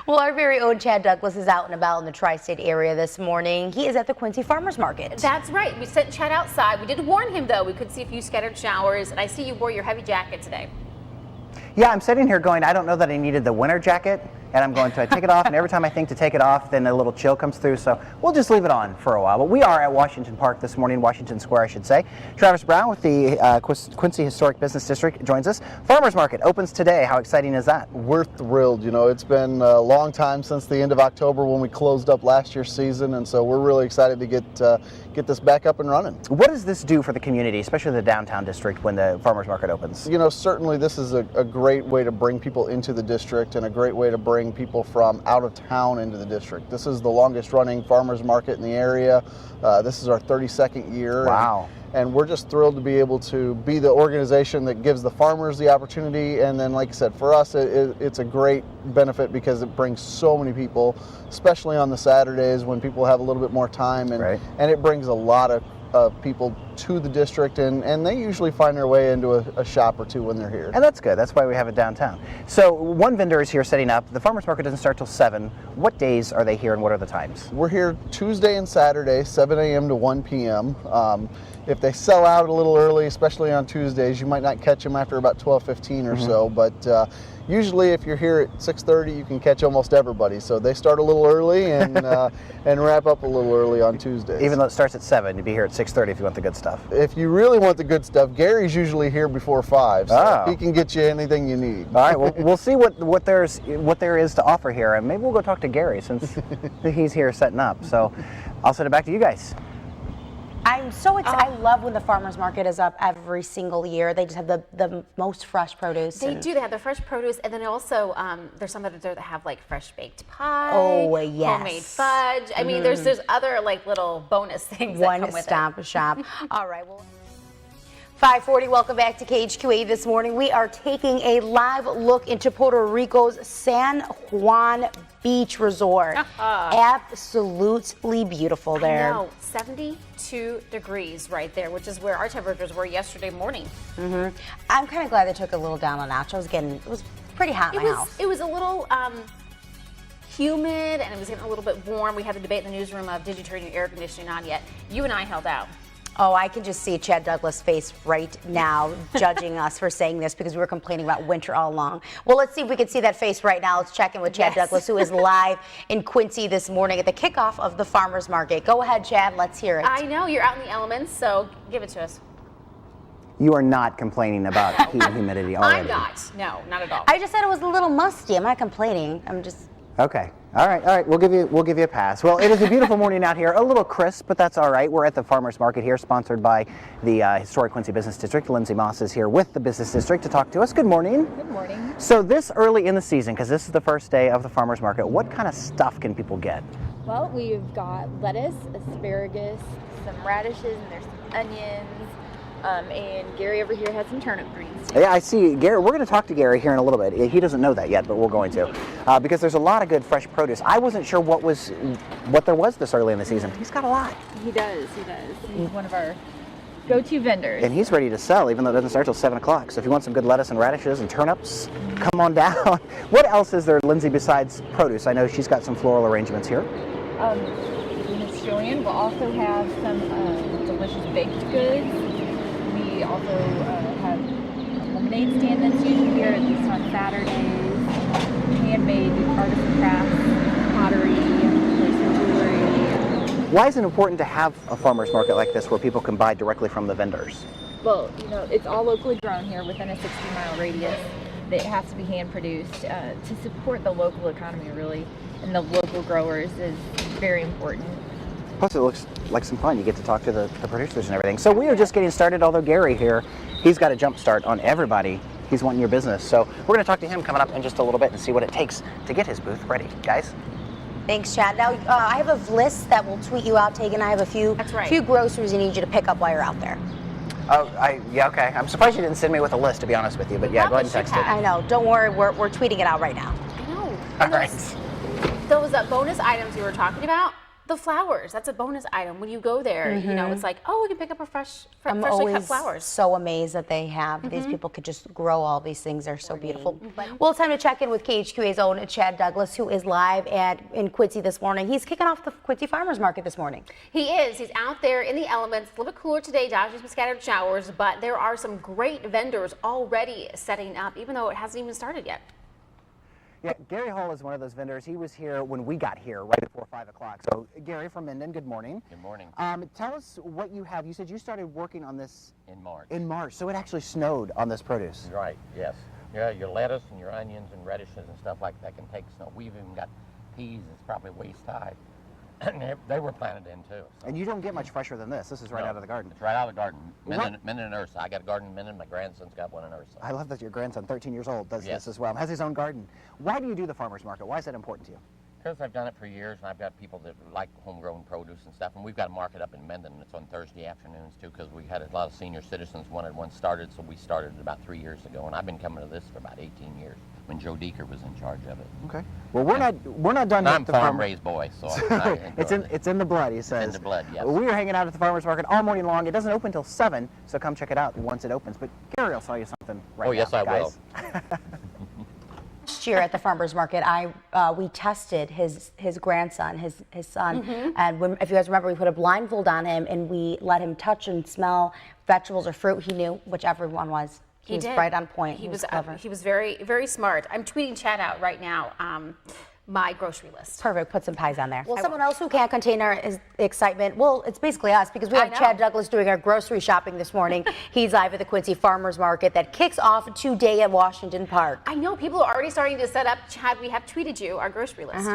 Well, our very own Chad Douglas is out and about in the tri-state area this morning. He is at the Quincy Farmers Market. That's right. We sent Chad outside. We did warn him, though. We could see a few scattered showers, and I see you wore your heavy jacket today. Yeah, I'm sitting here going, I don't know that I needed the winter jacket, and I'm going to take it off, and every time I think to take it off, then a little chill comes through, so we'll just leave it on for a while. But we are at Washington Park this morning, Washington Square, I should say. Travis Brown with the Quincy Historic Business District joins us. Farmers Market opens today. How exciting is that? We're thrilled. You know, it's been a long time since the end of October when we closed up last year's season, and so we're really excited to get this back up and running. What does this do for the community, especially the downtown district, when the Farmers Market opens? You know, certainly this is a great way to bring people into the district and a great way to bring people from out of town into the district. This is the longest running farmers market in the area. This is our 32nd year. Wow. And we're just thrilled to be able to be the organization that gives the farmers the opportunity. And then, like I said, for us, it's a great benefit because it brings so many people, especially on the Saturdays when people have a little bit more time. And, right. and it brings a lot of people to the district, and they usually find their way into a shop or two when they're here. And that's good. That's why we have it downtown. So one vendor is here setting up. The farmers market doesn't start till 7. What days are they here and what are the times? We're here Tuesday and Saturday, 7 a.m. to 1 p.m. If they sell out a little early, especially on Tuesdays, you might not catch them after about 12:15 or so, but usually if you're here at 6:30, you can catch almost everybody. So they start a little early and and wrap up a little early on Tuesdays. Even though it starts at 7, you'd be here at 6:30 if you want the good stuff. If you really want the good stuff, Gary's usually here before 5, so he can get you anything you need. All right, well, we'll see what there is to offer here, and maybe we'll go talk to Gary since he's here setting up. So I'll send it back to you guys. I'm so excited. I love when the farmers market is up every single year. They just have the most fresh produce. They do. They have the fresh produce, and then also there's some that have like fresh baked pie. Oh yes. Homemade fudge. I mean, there's other like little bonus things that come with it. One-stop shop. All right. Well. 5:40, welcome back to KHQA this morning. We are taking a live look into Puerto Rico's San Juan Beach Resort. Absolutely beautiful there. I know, 72 degrees right there, which is where our temperatures were yesterday morning. I'm kind of glad they took a little down a notch. It was pretty hot in my house. It was a little humid, and it was getting a little bit warm. We had the debate in the newsroom of, did you turn your air conditioning on yet? You and I held out. Oh, I can just see Chad Douglas' face right now judging us for saying this because we were complaining about winter all along. Well, let's see if we can see that face right now. Let's check in with Chad Douglas, who is live in Quincy this morning at the kickoff of the farmers market. Go ahead, Chad. Let's hear it. I know. You're out in the elements, so give it to us. You are not complaining about heat and humidity already. I'm not. No, not at all. I just said it was a little musty. I'm not complaining. I'm just... Okay. All right. We'll give you a pass. Well, it is a beautiful morning out here. A little crisp, but that's all right. We're at the farmers market here, sponsored by the Historic Quincy Business District. Lindsay Moss is here with the Business District to talk to us. Good morning. Good morning. So this early in the season, because this is the first day of the farmers market, what kind of stuff can people get? Well, we've got lettuce, asparagus, some radishes, and there's some onions. And Gary over here has some turnip greens too. Yeah, I see. Gary, we're going to talk to Gary here in a little bit. He doesn't know that yet, but we're going to, because there's a lot of good fresh produce. I wasn't sure what there was this early in the season. He's got a lot. He does. He's one of our go-to vendors. And he's ready to sell, even though it doesn't start till 7 o'clock. So if you want some good lettuce and radishes and turnips, come on down. What else is there, Lindsay, besides produce? I know she's got some floral arrangements here. Miss Joanne will also have some delicious baked goods. We also have a lemonade stand that's usually here, at least on Saturdays. Handmade arts and crafts, pottery, jewelry. Why is it important to have a farmer's market like this where people can buy directly from the vendors? Well, you know, it's all locally grown here within a 60-mile radius. It has to be hand-produced to support the local economy, really, and the local growers is very important. Plus, it looks like some fun. You get to talk to the producers and everything. So we are just getting started, although Gary here, he's got a jump start on everybody. He's wanting your business. So we're going to talk to him coming up in just a little bit and see what it takes to get his booth ready. Guys? Thanks, Chad. Now, I have a list that will tweet you out, Tegan. I have a few groceries I need you to pick up while you're out there. Oh, yeah, okay. I'm surprised you didn't send me with a list, to be honest with you. But yeah, go ahead and text it. I know. Don't worry. We're tweeting it out right now. I know. All right. Those bonus items you were talking about, The flowers, that's a bonus item. When you go there, you know, it's like, oh, we can pick up a freshly I'm cut always flowers. so amazed that they have these people could just grow all these things. They're so beautiful. Well, it's time to check in with KHQA's own Chad Douglas, who is live in Quincy this morning. He's kicking off the Quincy Farmers Market this morning. He is. He's out there in the elements. A little bit cooler today, dodging some scattered showers, but there are some great vendors already setting up, even though it hasn't even started yet. Yeah, Gary Hall is one of those vendors. He was here when we got here, right before 5 o'clock. So, Gary from Minden, good morning. Good morning. Tell us what you have. You said you started working on this In March. in March, so it actually snowed on this produce. Right, yes. Yeah, your lettuce and your onions and radishes and stuff like that can take snow. We've even got peas that's probably waist high. And they were planted in too. So. And you don't get much fresher than this. This is right No, out of the garden. It's right out of the garden. Minden and Ursa. I got a garden in Minden. My grandson's got one in Ursa. I love that your grandson, 13 years old, does Yes. this as well. Has his own garden. Why do you do the farmers market? Why is that important to you? Because I've done it for years, and I've got people that like homegrown produce and stuff. And we've got a market up in Minden. It's on Thursday afternoons too, because we had a lot of senior citizens wanted one started, so we started it about 3 years ago. And I've been coming to this for about 18 years when Joe Deeker was in charge of it. Okay. Well, we're not done. And I'm a farm-raised boy, so it's in the blood, he says. in the blood, yes. We are hanging out at the farmers market all morning long. It doesn't open until 7, so come check it out once it opens. But Gary will sell you something right now. Oh, yes, I will. guys. Last year at the farmers market, we tested his grandson, his son, and if you guys remember, we put a blindfold on him and we let him touch and smell vegetables or fruit. He knew whichever one was. He was did. right on point. He was clever. he was very, very smart. I'm tweeting Chad out right now. My grocery list. Perfect. Put some pies on there. Well, someone else who can't contain our excitement, well, it's basically us because we I have know. Chad Douglas doing our grocery shopping this morning. He's live at the Quincy Farmers Market that kicks off today at Washington Park. I know people are already starting to set up. Chad, we have tweeted you our grocery list.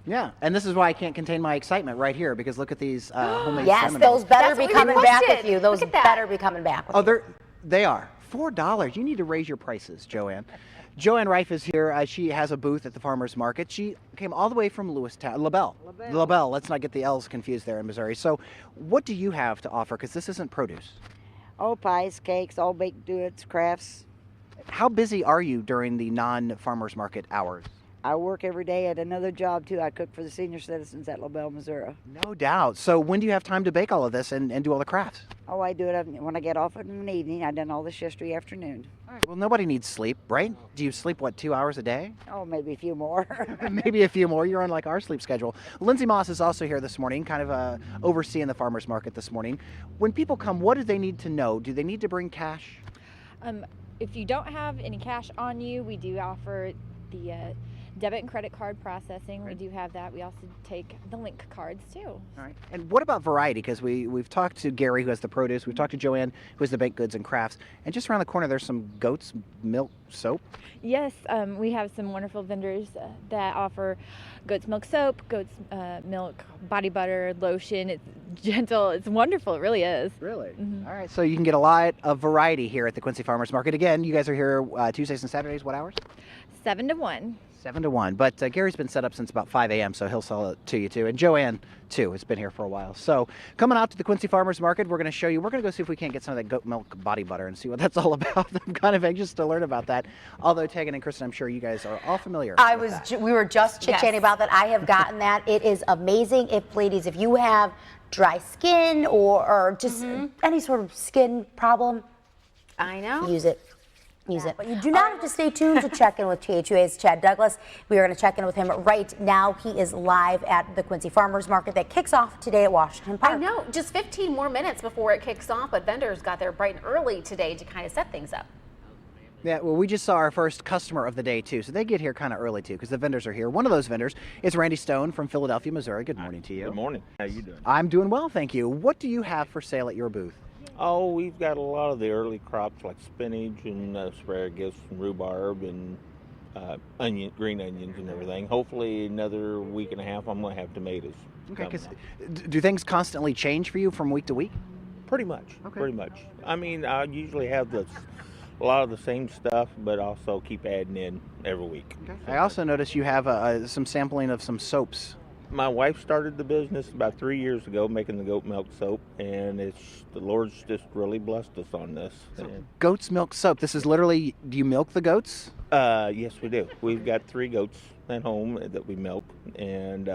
Yeah, and this is why I can't contain my excitement right here because look at these homemade Yes, cinnamon those rolls. better That's be what we coming back with requested. you. Those Look at that. better be coming back with Oh, you. they are $4. You need to raise your prices, Joanne. Joanne Reif is here. She has a booth at the farmers market. She came all the way from Lewistown, LaBelle. Let's not get the L's confused there in Missouri. So, what do you have to offer? Because this isn't produce. All pies, cakes, all baked goods, crafts. How busy are you during the non-farmers market hours? I work every day at another job too. I cook for the senior citizens at LaBelle, Missouri. No doubt. So, when do you have time to bake all of this and do all the crafts? Oh, I do it when I get off in the evening. I done all this yesterday afternoon. Well, nobody needs sleep, right? Do you sleep, 2 hours a day? Oh, maybe a few more. Maybe a few more. You're on like our sleep schedule. Lindsay Moss is also here this morning, kind of overseeing the farmers market this morning. When people come, what do they need to know? Do they need to bring cash? If you don't have any cash on you, we do offer the debit and credit card processing. We do have that. We also take the link cards too. All right. And what about variety? Because we've talked to Gary, who has the produce. We've talked to Joanne, who has the baked goods and crafts. And just around the corner, there's some goat's milk soap. Yes, we have some wonderful vendors that offer goat's milk soap, goat's milk body butter, lotion. It's gentle. It's wonderful. It really is. Really? All right. So you can get a lot of variety here at the Quincy Farmers Market. Again, you guys are here Tuesdays and Saturdays. What hours? 7 to 1. 7 to 1. But Gary's been set up since about 5 a.m., so he'll sell it to you too. And Joanne, too, has been here for a while. So coming out to the Quincy Farmers Market, we're going to show you. We're going to go see if we can't get some of that goat milk body butter and see what that's all about. I'm kind of anxious to learn about that. Although, Tegan and Kristen, I'm sure you guys are all familiar with that. We were just chit-chatting Yes. about that. I have gotten that. It is amazing. Ladies, if you have dry skin or just any sort of skin problem, I know. use it. Use it. But you do not have to stay tuned to check in with KHQA's Chad Douglas. We are going to check in with him right now. He is live at the Quincy Farmers Market that kicks off today at Washington Park. I know. Just 15 more minutes before it kicks off, but vendors got there bright and early today to kind of set things up. Yeah, well, we just saw our first customer of the day, too. So they get here kind of early, too, because the vendors are here. One of those vendors is Randy Stone from Philadelphia, Missouri. Good morning to you. Good morning. How you doing? I'm doing well, thank you. What do you have for sale at your booth? Oh, we've got a lot of the early crops like spinach and asparagus and rhubarb and green onions and everything. Hopefully another week and a half I'm going to have tomatoes. Okay, coming because up. do things constantly change for you from week to week? Pretty much. Okay. Pretty much. I mean, I usually have a lot of the same stuff, but also keep adding in every week. I also noticed you have some sampling of some soaps. My wife started the business about 3 years ago making the goat milk soap, and the Lord's just really blessed us on this. Goat's milk soap. This is literally, do you milk the goats? Yes, we do. We've got 3 goats at home that we milk, and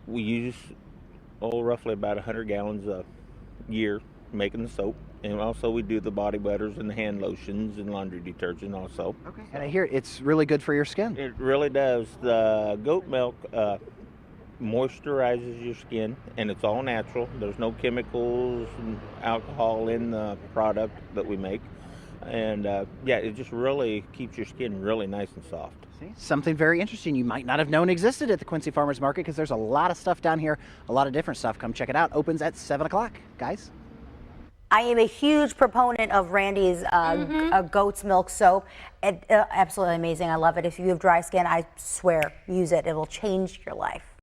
We use roughly about 100 gallons a year making the soap, and also we do the body butters and the hand lotions and laundry detergent also. Okay. And I hear it's really good for your skin. It really does. The goat milk moisturizes your skin, and it's all natural. There's no chemicals and alcohol in the product that we make. And yeah, it just really keeps your skin really nice and soft. See? Something very interesting you might not have known existed at the Quincy Farmers Market, because there's a lot of stuff down here, a lot of different stuff. Come check it out. Opens at 7 o'clock, guys. I am a huge proponent of Randy's goat's milk soap. Absolutely amazing. I love it. If you have dry skin, I swear, use it. It will change your life.